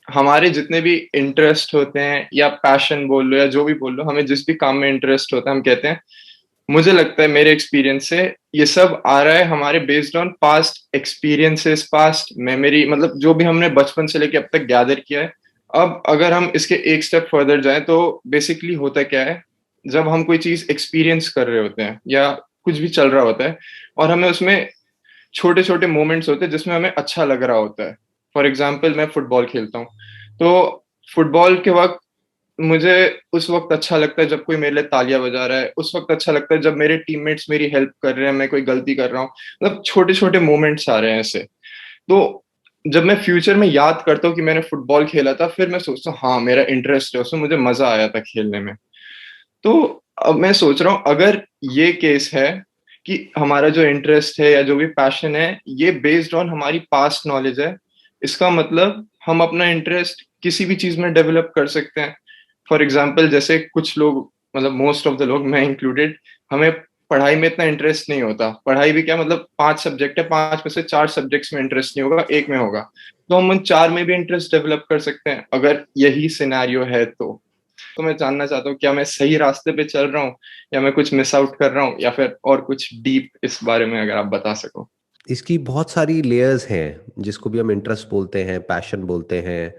हमारे जितने भी इंटरेस्ट होते हैं या पैशन बोल लो या जो भी बोल लो, हमें जिस भी काम में इंटरेस्ट होता है हम कहते हैं, मुझे लगता है मेरे एक्सपीरियंस से ये सब आ रहा है हमारे based on past experiences, past memory, मतलब जो भी हमने बचपन से लेके अब तक गैदर किया है। अब अगर हम इसके एक स्टेप फर्दर जाएं तो बेसिकली होता क्या है, जब हम कोई चीज एक्सपीरियंस कर रहे होते हैं या कुछ भी चल रहा होता है और हमें उसमें छोटे छोटे मोमेंट्स होते हैं जिसमें हमें अच्छा लग रहा होता है। फॉर एग्जाम्पल मैं फुटबॉल खेलता हूँ, तो फुटबॉल के वक्त मुझे उस वक्त अच्छा लगता है जब कोई मेरे लिए तालियां बजा रहा है, उस वक्त अच्छा लगता है जब मेरे टीममेट्स मेरी हेल्प कर रहे हैं, मैं कोई गलती कर रहा हूँ, मतलब छोटे छोटे मोमेंट्स आ रहे हैं ऐसे। तो जब मैं फ्यूचर में याद करता हूँ कि मैंने फुटबॉल खेला था, फिर मैं सोचता हूँ हाँ मेरा इंटरेस्ट है उसमें, मुझे मजा आया था खेलने में। तो अब मैं सोच रहा हूँ अगर ये केस है कि हमारा जो इंटरेस्ट है या जो भी पैशन है ये बेस्ड ऑन हमारी पास्ट नॉलेज है, इसका मतलब हम अपना इंटरेस्ट किसी भी चीज में डेवलप कर सकते हैं। फॉर एग्जाम्पल जैसे कुछ लोग, मतलब मोस्ट ऑफ द लोग, मैं इंक्लूडेड, हमें पढ़ाई में इतना इंटरेस्ट नहीं होता। पढ़ाई भी क्या, मतलब 5 सब्जेक्ट है, 5 में से 4 सब्जेक्ट्स में इंटरेस्ट नहीं होगा, एक में होगा। तो हम उन 4 में भी इंटरेस्ट डेवलप कर सकते हैं अगर यही सिनेरियो है तो मैं जानना चाहता हूँ क्या मैं सही रास्ते पे चल रहा हूँ या मैं कुछ मिस आउट कर रहा हूँ, या फिर और कुछ डीप इस बारे में अगर आप बता सको। इसकी बहुत सारी लेयर्स हैं, जिसको भी हम इंटरेस्ट बोलते हैं, पैशन बोलते हैं।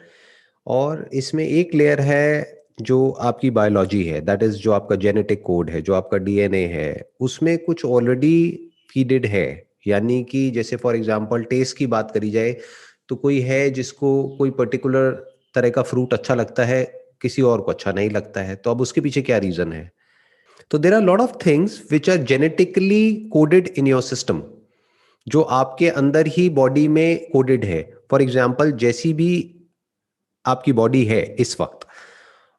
और इसमें एक लेयर है जो आपकी बायोलॉजी है, दैट इज जो आपका जेनेटिक कोड है, जो आपका डीएनए है, उसमें कुछ ऑलरेडी फीडेड है। यानी कि जैसे फॉर एग्जांपल टेस्ट की बात करी जाए, तो कोई है जिसको कोई पर्टिकुलर तरह का फ्रूट अच्छा लगता है, किसी और को अच्छा नहीं लगता है, तो अब उसके पीछे क्या रीजन है? तो there are lot of things which are genetically coded in your system, जो आपके अंदर ही बॉडी में कोडेड है। फॉर एग्जाम्पल जैसी भी आपकी बॉडी है इस वक्त,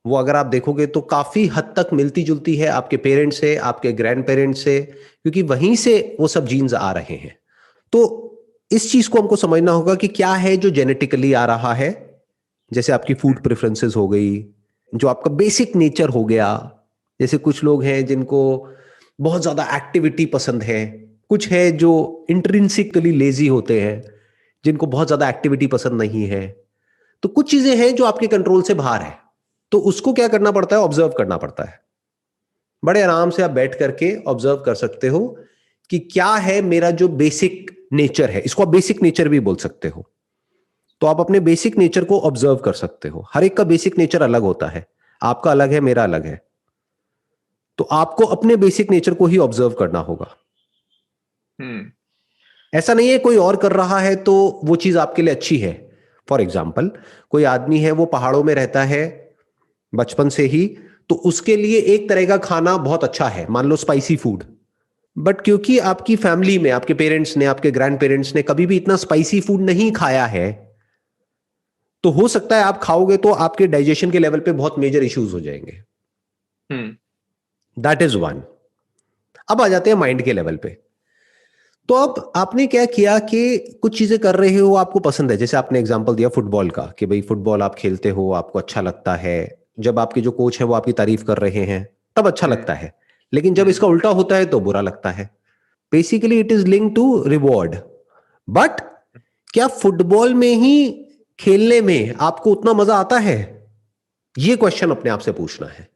वो अगर आप देखोगे तो काफी हद तक मिलती जुलती है आपके पेरेंट्स से, आपके ग्रैंड पेरेंट्स से, क्योंकि वहीं से वो सब जीन्स आ रहे हैं। तो इस चीज को हमको समझना होगा कि क्या है जो जेनेटिकली आ रहा है। जैसे आपकी फूड प्रेफरेंसेस हो गई, जो आपका बेसिक नेचर हो गया। जैसे कुछ लोग हैं जिनको बहुत ज्यादा एक्टिविटी पसंद है, कुछ है जो इंट्रिंसिकली लेजी होते हैं, जिनको बहुत ज्यादा एक्टिविटी पसंद नहीं है। तो कुछ चीजें हैं जो आपके कंट्रोल से बाहर है, तो उसको क्या करना पड़ता है? ऑब्जर्व करना पड़ता है। बड़े आराम से आप बैठ करके ऑब्जर्व कर सकते हो कि क्या है मेरा जो बेसिक नेचर है। इसको आप बेसिक नेचर भी बोल सकते हो। तो आप अपने बेसिक नेचर को ऑब्जर्व कर सकते हो। हर एक का बेसिक नेचर अलग होता है, आपका अलग है, मेरा अलग है। तो आपको अपने बेसिक नेचर को ही ऑब्जर्व करना होगा। हम्म। ऐसा नहीं है कोई और कर रहा है तो वो चीज आपके लिए अच्छी है। फॉर एग्जाम्पल कोई आदमी है, वो पहाड़ों में रहता है बचपन से ही, तो उसके लिए एक तरह का खाना बहुत अच्छा है, मान लो स्पाइसी फूड। बट क्योंकि आपकी फैमिली में आपके पेरेंट्स ने, आपके ग्रैंड पेरेंट्स ने कभी भी इतना स्पाइसी फूड नहीं खाया है, तो हो सकता है आप खाओगे तो आपके डाइजेशन के लेवल पे बहुत मेजर इश्यूज हो जाएंगे। हम्म। That is one. अब आ जाते हैं माइंड के लेवल पे। तो अब आपने क्या किया कि कुछ चीजें कर रहे हो, आपको पसंद है। जैसे आपने एग्जांपल दिया फुटबॉल का, कि भाई फुटबॉल आप खेलते हो, आपको अच्छा लगता है। जब आपके जो कोच है वो आपकी तारीफ कर रहे हैं, तब अच्छा हम्म। लगता है। लेकिन जब हम्म। इसका उल्टा होता है तो बुरा लगता है। Basically it is link to reward. But क्या फुटबॉल में ही खेलने में आपको उतना मजा आता है? ये क्वेश्चन अपने आप से पूछना है।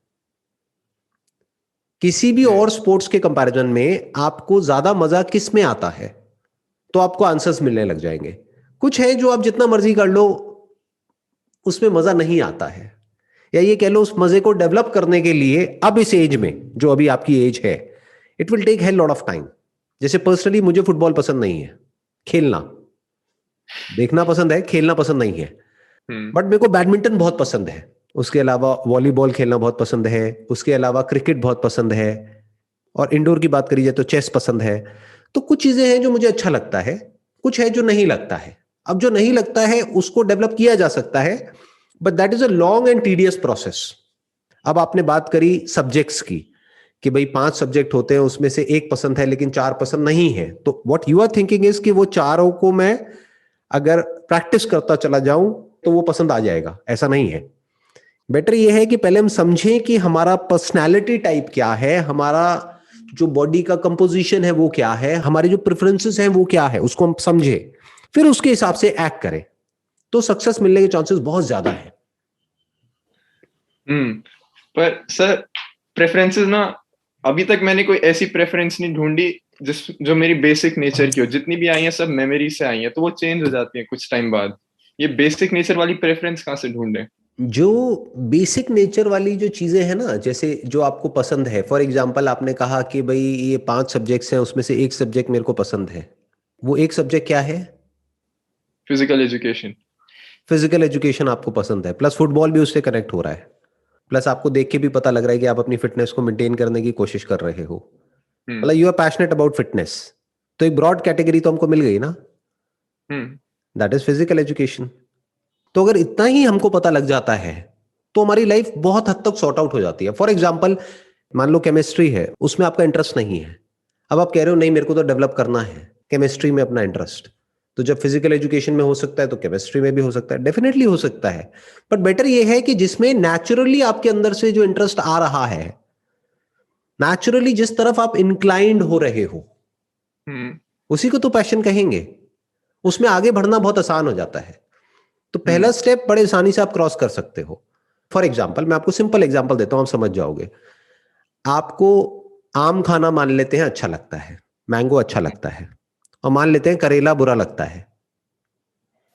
किसी भी हम्म। और स्पोर्ट्स के कंपैरिजन में आपको ज्यादा मजा किस में आता है? तो आपको आंसर्स मिलने लग जाएंगे। कुछ है जो आप जितना मर्जी कर लो, उसमें मजा नहीं आता है। या ये कह लो, उस मजे को डेवलप करने के लिए अब इस एज में, जो अभी आपकी एज है, it will take hell lot of time. जैसे पर्सनली मुझे फुटबॉल पसंद नहीं है, खेलना। देखना पसंद है, खेलना पसंद नहीं है। हम्म। बट मेरे को बैडमिंटन बहुत पसंद है। उसके अलावा वॉलीबॉल खेलना बहुत पसंद है। उसके अलावा क्रिकेट बहुत पसंद है। और इंडोर की बात करी जाए तो चेस पसंद है। तो कुछ चीजें हैं जो मुझे अच्छा लगता है, कुछ है जो नहीं लगता है। अब जो नहीं लगता है उसको डेवलप किया जा सकता है, but that is a long and tedious process. अब आपने बात करी सब्जेक्ट्स की, कि भाई 5 सब्जेक्ट होते हैं, उसमें से एक पसंद है लेकिन 4 पसंद नहीं है। तो what you are thinking is कि वो चारों को मैं अगर प्रैक्टिस करता चला जाऊं तो वो पसंद आ जाएगा। ऐसा नहीं है। बेटर ये है कि पहले हम समझें कि हमारा पर्सनैलिटी टाइप क्या है, हमारा जो बॉडी का कंपोजिशन है वो क्या है, हमारे जो प्रेफरेंसेस हैं वो क्या है, उसको हम समझे, फिर उसके हिसाब से एक्ट करें। तो सक्सेस मिलने के चांसेस बहुत ज्यादा है। पर सर प्रेफरेंसेस ना, अभी तक मैंने कोई ऐसी प्रेफरेंस नहीं ढूंढी जो मेरी बेसिक नेचर की हो। जितनी भी आई है सब मेमोरी से आई है, तो वो चेंज हो जाती है कुछ टाइम बाद। ये बेसिक नेचर वाली प्रेफरेंस कहाँ से ढूंढे? जो बेसिक नेचर वाली जो चीजें हैं ना, जैसे जो आपको पसंद है, फॉर एग्जांपल आपने कहा कि भाई ये 5 सब्जेक्ट्स हैं, उसमें से एक सब्जेक्ट मेरे को पसंद है। वो एक सब्जेक्ट क्या है? Physical education. फिजिकल एजुकेशन आपको पसंद है, प्लस फुटबॉल भी उससे कनेक्ट हो रहा है, प्लस आपको देख के भी पता लग रहा है कि आप अपनी फिटनेस को मेंटेन करने की कोशिश कर रहे हो, हम्म। मतलब you are passionate about fitness. तो एक ब्रॉड कैटेगरी तो हमको मिल गई ना, hmm. That is physical education. तो अगर इतना ही हमको पता लग जाता है तो हमारी लाइफ बहुत हद तक सॉर्ट आउट हो जाती है। फॉर एग्जाम्पल, मान लो केमिस्ट्री है, उसमें आपका इंटरेस्ट नहीं है, अब आप कह रहे हो नहीं मेरे को तो डेवलप करना है केमिस्ट्री में अपना इंटरेस्ट, तो जब फिजिकल एजुकेशन में हो सकता है तो केमिस्ट्री में भी हो सकता है, डेफिनेटली हो सकता है। बट बेटर ये है कि जिसमें नेचुरली आपके अंदर से जो इंटरेस्ट आ रहा है, नेचुरली जिस तरफ आप इंक्लाइंड हो रहे हो, हम्म। उसी को तो पैशन कहेंगे। उसमें आगे बढ़ना बहुत आसान हो जाता है। तो पहला हम्म। स्टेप बड़े आसानी से आप क्रॉस कर सकते हो। फॉर एग्जाम्पल, मैं आपको सिंपल एग्जाम्पल देता हूं, आप समझ जाओगे। आपको आम खाना मान लेते हैं अच्छा लगता है, मैंगो अच्छा लगता है, और मान लेते हैं करेला बुरा लगता है,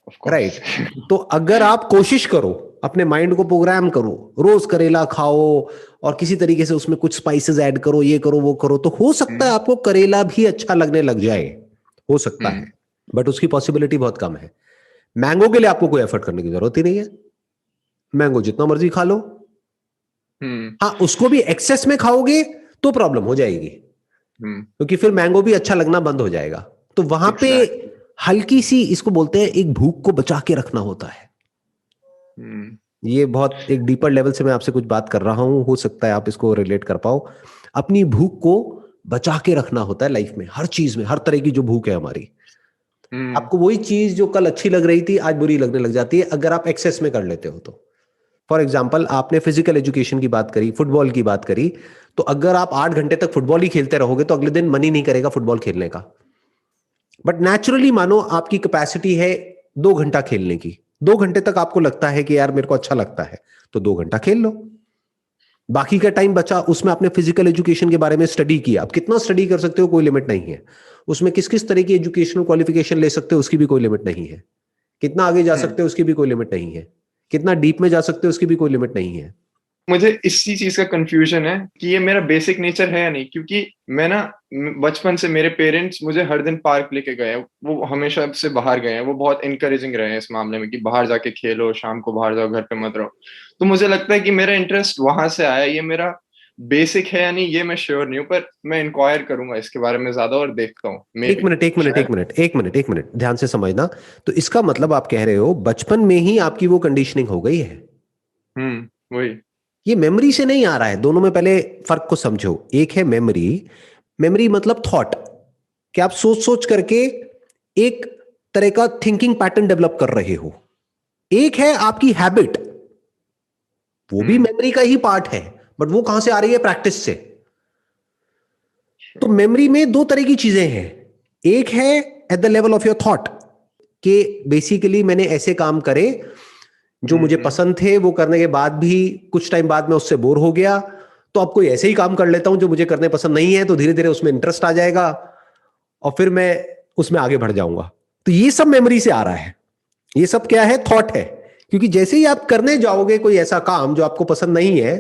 ऑफ कोर्स। राइट? तो अगर आप कोशिश करो, अपने माइंड को प्रोग्राम करो, रोज करेला खाओ और किसी तरीके से उसमें कुछ स्पाइसेस ऐड करो, ये करो वो करो, तो हो सकता है हम्म। आपको करेला भी अच्छा लगने लग जाए, हो सकता है। हम्म। बट उसकी पॉसिबिलिटी बहुत कम है। मैंगो के लिए आपको कोई एफर्ट करने की जरूरत ही नहीं है, मैंगो जितना मर्जी खा लो। हम्म। हाँ, उसको भी एक्सेस में खाओगे तो प्रॉब्लम हो जाएगी, हम्म। क्योंकि फिर मैंगो भी अच्छा लगना बंद हो जाएगा। तो वहां पे एग्जैक्टली। हल्की सी, इसको बोलते हैं एक भूख को बचा के रखना होता है। हम्म। ये बहुत एक डीपर लेवल से मैं आपसे कुछ बात कर रहा हूं, हो सकता है आप इसको रिलेट कर पाओ। अपनी भूख को बचा के रखना होता है लाइफ में, हर चीज में, हर तरह की जो भूख है हमारी। हम्म। आपको वही चीज जो कल अच्छी लग रही थी आज बुरी लगने लग जाती है, अगर आप एक्सेस में कर लेते हो तो। फॉर एग्जाम्पल, आपने फिजिकल एजुकेशन की बात करी, फुटबॉल की बात करी, तो अगर आप 8 घंटे तक फुटबॉल ही खेलते रहोगे तो अगले दिन मन ही नहीं करेगा फुटबॉल खेलने का। बट नेचुरली मानो आपकी कैपेसिटी है 2 घंटा खेलने की, 2 घंटे तक आपको लगता है कि यार मेरे को अच्छा लगता है, तो 2 घंटा खेल लो। बाकी का टाइम बचा, उसमें आपने फिजिकल एजुकेशन के बारे में स्टडी किया। आप कितना स्टडी कर सकते हो कोई लिमिट नहीं है, उसमें किस किस तरह की एजुकेशनल क्वालिफिकेशन ले सकते हो उसकी भी कोई लिमिट नहीं है, कितना आगे जा हम्म। सकते हो उसकी भी कोई लिमिट नहीं है, कितना डीप में जा सकते हो उसकी भी कोई लिमिट नहीं है। मुझे इसी चीज का कंफ्यूजन है कि ये मेरा बेसिक नेचर है या नहीं, क्योंकि मैं ना बचपन से मेरे पेरेंट्स मुझे हर दिन पार्क लेके गए हैं, वो हमेशा से बाहर गए हैं, वो बहुत इनकरेजिंग रहे हैं इस मामले में कि बाहर जाके खेलो, शाम को बाहर जाओ, घर पे मत रहो। तो मुझे लगता है कि मेरा इंटरेस्ट वहां से आया। ये मेरा बेसिक है या नहीं ये मैं श्योर नहीं हूँ, पर मैं इंक्वायर करूंगा इसके बारे में ज्यादा और देखता हूँ, मे एक बी मिनट एक मिनट एक शायद। मिनट एक मिनट एक मिनट, ध्यान से समझना। तो इसका मतलब आप कह रहे हो बचपन में ही आपकी वो कंडीशनिंग हो गई है? वही। ये मेमोरी से नहीं आ रहा है, दोनों में पहले फर्क को समझो। एक है मेमोरी, मेमोरी मतलब थॉट, कि आप सोच सोच करके एक तरह का थिंकिंग पैटर्न डेवलप कर रहे हो। एक है आपकी हैबिट, वो भी हम्म। मेमोरी का ही पार्ट है, बट वो कहां से आ रही है? प्रैक्टिस से। तो मेमोरी में दो तरह की चीजें हैं। एक है at the level of your thought, कि बेसिकली मैंने ऐसे काम करे जो मुझे हम्म। पसंद थे, वो करने के बाद भी कुछ टाइम बाद मैं उससे बोर हो गया, तो अब कोई ऐसे ही काम कर लेता हूं जो मुझे करने पसंद नहीं है, तो धीरे धीरे उसमें इंटरेस्ट आ जाएगा और फिर मैं उसमें आगे बढ़ जाऊंगा। तो ये सब मेमोरी से आ रहा है, ये सब क्या है? थॉट है। क्योंकि जैसे ही आप करने जाओगे कोई ऐसा काम जो आपको पसंद नहीं है,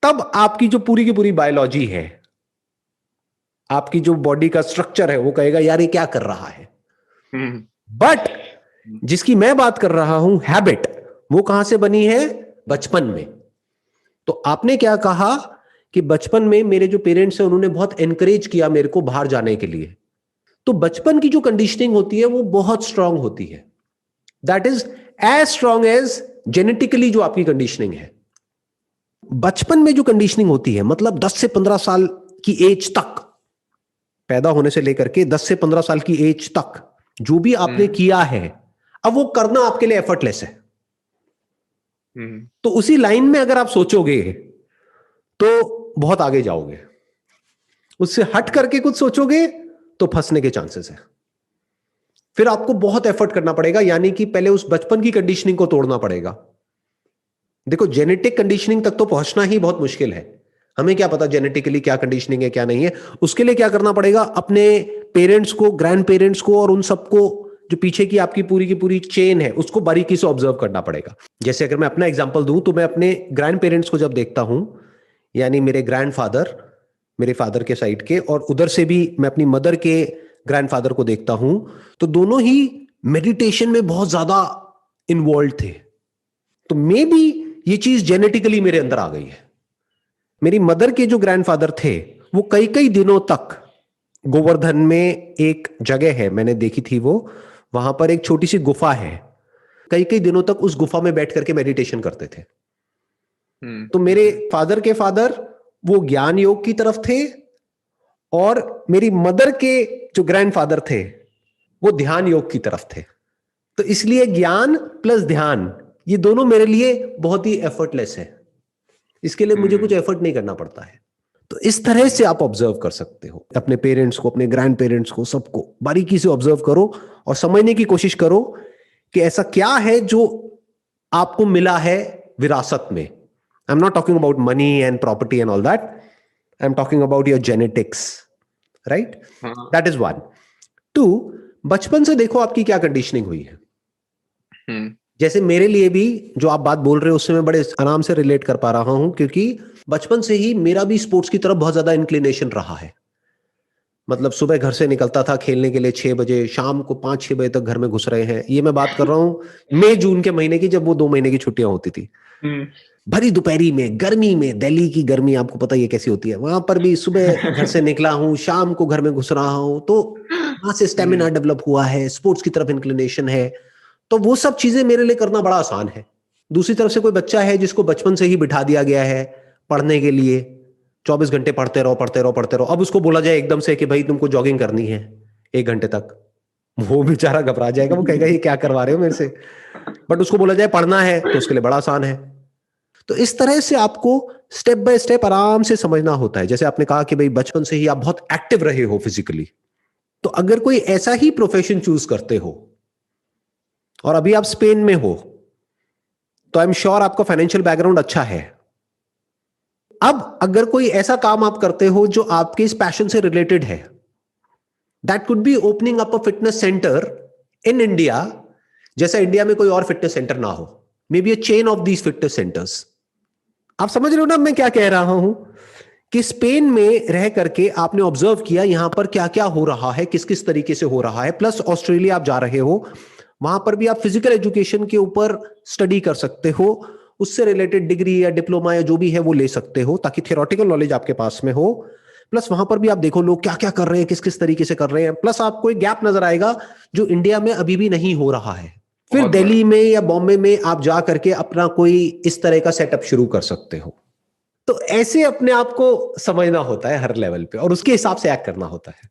तब आपकी जो पूरी की पूरी बायोलॉजी है, आपकी जो बॉडी का स्ट्रक्चर है, वो कहेगा यार ये क्या कर रहा है। हम्म। बट जिसकी मैं बात कर रहा हूं, हैबिट, वो कहां से बनी है? बचपन में। तो आपने क्या कहा कि बचपन में मेरे जो पेरेंट्स हैं उन्होंने बहुत एनकरेज किया मेरे को बाहर जाने के लिए। तो बचपन की जो कंडीशनिंग होती है वो बहुत स्ट्रांग होती है, that is as strong as genetically जो आपकी कंडीशनिंग है। बचपन में जो कंडीशनिंग होती है, मतलब 10 से 15 साल की एज तक, पैदा होने से लेकर के 10 से 15 साल की एज तक जो भी आपने हम्म। किया है, अब वो करना आपके लिए एफर्टलेस है। हम्म। तो उसी लाइन में अगर आप सोचोगे तो बहुत आगे जाओगे, उससे हट करके कुछ सोचोगे तो फंसने के चांसेस है। फिर आपको बहुत एफर्ट करना पड़ेगा, यानी कि पहले उस बचपन की कंडीशनिंग को तोड़ना पड़ेगा। देखो, जेनेटिक कंडीशनिंग तक तो पहुंचना ही बहुत मुश्किल है। हमें क्या पता जेनेटिकली क्या कंडीशनिंग है क्या नहीं है। उसके लिए क्या करना पड़ेगा, अपने पेरेंट्स को, ग्रैंड पेरेंट्स को और उन सबको जो पीछे की आपकी पूरी की पूरी चेन है उसको बारीकी से ऑब्जर्व करना पड़ेगा। जैसे अगर मैं अपना एग्जांपल दूं तो मैं अपने ग्रैंड पेरेंट्स को जब देखता हूं, यानी मेरे ग्रैंडफादर, मेरे फादर के साइड के, और उधर से भी मैं अपनी मदर के ग्रैंडफादर को देखता हूं, तो दोनों ही मेडिटेशन में बहुत ज्यादा इन्वॉल्व थे। तो मे बी ये चीज जेनेटिकली मेरे अंदर आ गई है। मेरी मदर के जो ग्रैंडफादर थे वो कई कई दिनों तक, गोवर्धन में एक जगह है मैंने देखी थी, वो वहां पर एक छोटी सी गुफा है, कई कई दिनों तक उस गुफा में बैठ करके मेडिटेशन करते थे। तो मेरे फादर के फादर वो ज्ञान योग की तरफ थे, और मेरी मदर के जो ग्रैंडफादर थे वो ध्यान योग की तरफ थे। तो इसलिए ज्ञान प्लस ध्यान, ये दोनों मेरे लिए बहुत ही एफर्टलेस है। इसके लिए मुझे कुछ एफर्ट नहीं करना पड़ता है। तो इस तरह से आप ऑब्जर्व कर सकते हो अपने पेरेंट्स को, अपने ग्रैंड पेरेंट्स को, सबको बारीकी से ऑब्जर्व करो और समझने की कोशिश करो कि ऐसा क्या है जो आपको मिला है विरासत में। I am not talking about money and property and all that, I am talking about your genetics, right? That is one. Two, बचपन से देखो आपकी क्या कंडीशनिंग हुई है। जैसे मेरे लिए भी जो आप बात बोल रहे हो उससे मैं बड़े आराम से रिलेट कर पा रहा हूं, क्योंकि बचपन से ही मेरा भी स्पोर्ट्स की तरफ बहुत ज्यादा इंक्लिनेशन रहा है। मतलब सुबह घर से निकलता था खेलने के लिए 6 बजे, शाम को 5-6 बजे तक घर में घुस रहे हैं। ये मैं बात कर रहा हूं मई जून के महीने की, जब वो 2 महीने की छुट्टियां होती थी। भरी दोपहरी में, गर्मी में, दिल्ली की गर्मी आपको पता ही है कैसी होती है, वहां पर भी सुबह घर से निकला हूं, शाम को घर में घुस रहा हूं। तो वहां से स्टेमिना डेवलप हुआ है, स्पोर्ट्स की तरफ इंक्लिनेशन है, तो वो सब चीजें मेरे लिए करना बड़ा आसान है। दूसरी तरफ से कोई बच्चा है जिसको बचपन से ही बिठा दिया गया है पढ़ने के लिए, 24 घंटे पढ़ते रहो पढ़ते रहो पढ़ते रहो, अब उसको बोला जाए एकदम से कि भाई तुमको जॉगिंग करनी है 1 घंटे तक, वो बेचारा घबरा जाएगा, वो कहेगा ये क्या करवा रहे हो मेरे से। बट उसको बोला जाए पढ़ना है तो उसके लिए बड़ा आसान है। तो इस तरह से आपको स्टेप बाय स्टेप आराम से समझना होता है। जैसे आपने कहा कि भाई बचपन से ही आप बहुत एक्टिव रहे हो फिजिकली, तो अगर कोई ऐसा ही प्रोफेशन चूज करते हो और अभी आप स्पेन में हो, तो आई एम श्योर आपका फाइनेंशियल बैकग्राउंड अच्छा है। अब अगर कोई ऐसा काम आप करते हो जो आपके इस पैशन से रिलेटेड है, that could be opening up a fitness centre in India, जैसा इंडिया में कोई और फिटनेस सेंटर ना हो, may be a chain of these fitness centres. आप समझ रहे हो ना मैं क्या कह रहा हूं, कि स्पेन में रह करके आपने ऑब्जर्व किया यहां पर क्या क्या हो रहा है, किस किस तरीके से हो रहा है, प्लस ऑस्ट्रेलिया आप जा रहे हो, वहां पर भी आप फिजिकल एजुकेशन के ऊपर स्टडी कर सकते हो, उससे रिलेटेड डिग्री या डिप्लोमा या जो भी है वो ले सकते हो, ताकि थियोरेटिकल नॉलेज आपके पास में हो। प्लस वहां पर भी आप देखो लोग क्या क्या कर रहे हैं, किस किस तरीके से कर रहे हैं, प्लस आपको एक गैप नजर आएगा जो इंडिया में अभी भी नहीं हो रहा है। फिर दिल्ली में या बॉम्बे में आप जा करके अपना कोई इस तरह का सेटअप शुरू कर सकते हो। तो ऐसे अपने आप को समझना होता है हर लेवल पे, और उसके हिसाब से एक्ट करना होता है।